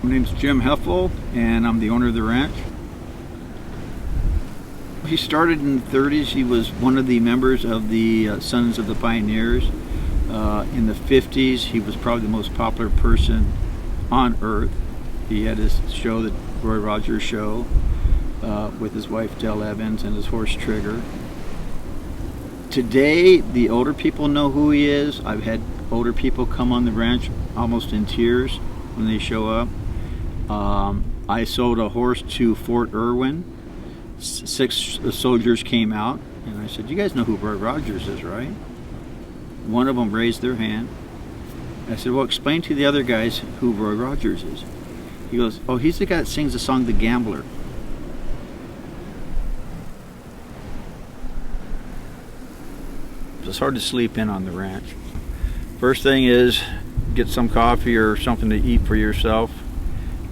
My name's Jim Heffel, and I'm the owner of the ranch. He started in the 30s. He was one of the members of the Sons of the Pioneers. In the 50s, he was probably the most popular person on earth. He had his show, the Roy Rogers Show, with his wife Dell Evans and his horse Trigger. Today, the older people know who he is. I've had older people come on the ranch almost in tears when they show up. I sold a horse to Fort Irwin. 6 soldiers came out, and I said, "You guys know who Roy Rogers is, right?" One of them raised their hand. I said, "Well, explain to the other guys who Roy Rogers is." He goes, "Oh, he's the guy that sings the song The Gambler." It's hard to sleep in on the ranch. First thing is get some coffee or something to eat for yourself,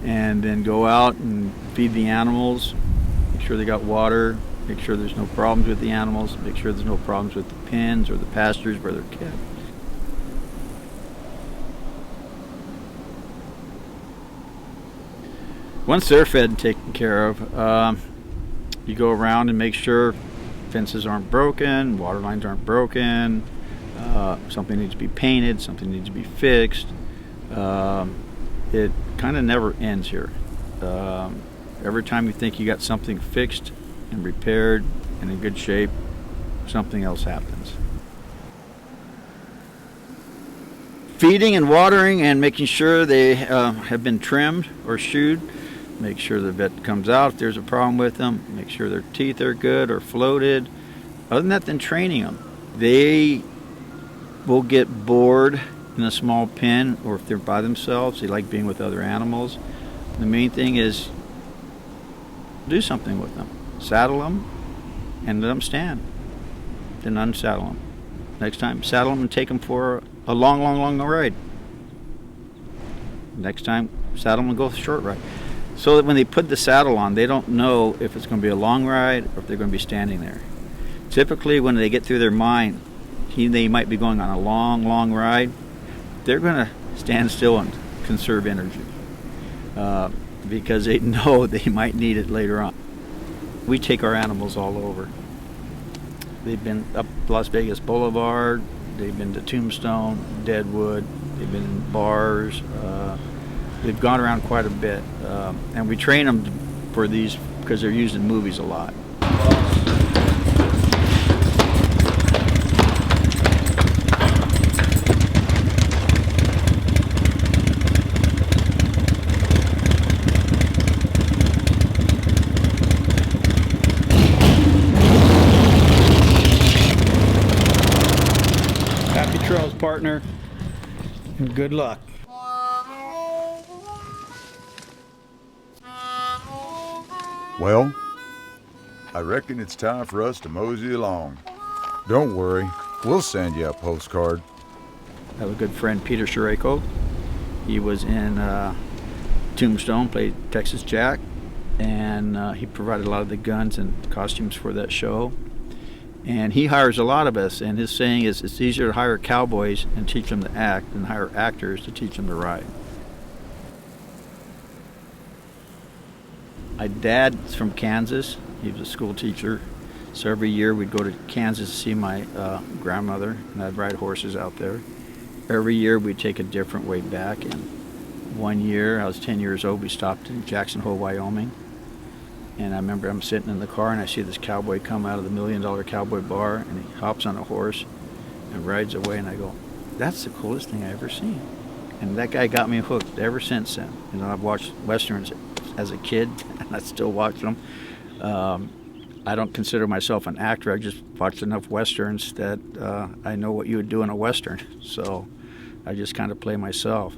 and then go out and feed the animals. Make sure they got water. Make sure there's no problems with the animals. Make sure there's no problems with the pens or the pastures where they're kept. Once they're fed and taken care of, you go around and make sure fences aren't broken, water lines aren't broken, something needs to be painted, something needs to be fixed. It kind of never ends here. Every time you think you got something fixed and repaired and in good shape, something else happens. Feeding and watering and making sure they have been trimmed or shoed. Make sure the vet comes out if there's a problem with them. Make sure their teeth are good or floated. Other than that, then training them. They will get bored in a small pen, or if they're by themselves, they like being with other animals. The main thing is do something with them. Saddle them and let them stand. Then unsaddle them. Next time, saddle them and take them for a long ride. Next time, saddle them and go for a short ride. So that when they put the saddle on, they don't know if it's going to be a long ride or if they're going to be standing there. Typically, when they get through their mind, they might be going on a long ride. They're going to stand still and conserve energy because they know they might need it later on. We take our animals all over. They've been up Las Vegas Boulevard, they've been to Tombstone, Deadwood, they've been in bars. They've gone around quite a bit. And we train them for these because they're used in movies a lot. Happy trails, partner, and good luck. Well, I reckon it's time for us to mosey along. Don't worry, we'll send you a postcard. I have a good friend, Peter Shareko. He was in Tombstone, played Texas Jack, and he provided a lot of the guns and costumes for that show. And he hires a lot of us, and his saying is it's easier to hire cowboys and teach them to act than hire actors to teach them to ride. My dad's from Kansas. He was a school teacher. So every year we'd go to Kansas to see my grandmother, and I'd ride horses out there. Every year we'd take a different way back. And one year, I was 10 years old, we stopped in Jackson Hole, Wyoming. And I remember I'm sitting in the car and I see this cowboy come out of the $1 Million Cowboy Bar, and he hops on a horse and rides away, and I go, that's the coolest thing I've ever seen. And that guy got me hooked ever since then. You know, I've watched Westerns as a kid, and I still watch them. I don't consider myself an actor. I just watched enough Westerns that I know what you would do in a Western. So I just kind of play myself.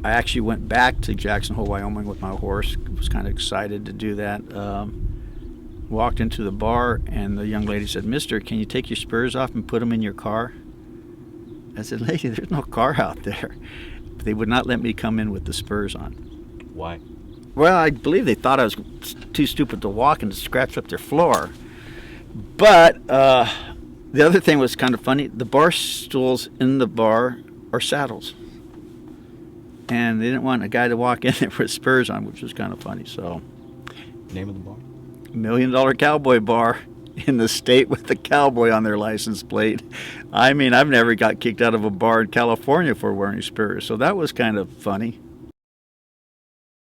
I actually went back to Jackson Hole, Wyoming with my horse. Was kind of excited to do that. Walked into the bar, and the young lady said, "Mister, can you take your spurs off and put them in your car?" I said, "Lady, there's no car out there." But they would not let me come in with the spurs on. Why? Well, I believe they thought I was too stupid to walk and to scratch up their floor. But The other thing was kind of funny. The bar stools in the bar are saddles. And they didn't want a guy to walk in there with spurs on, which was kind of funny. So, Name of the bar? $1 Million Cowboy Bar in the state with the cowboy on their license plate. I mean, I've never got kicked out of a bar in California for wearing spurs, so that was kind of funny.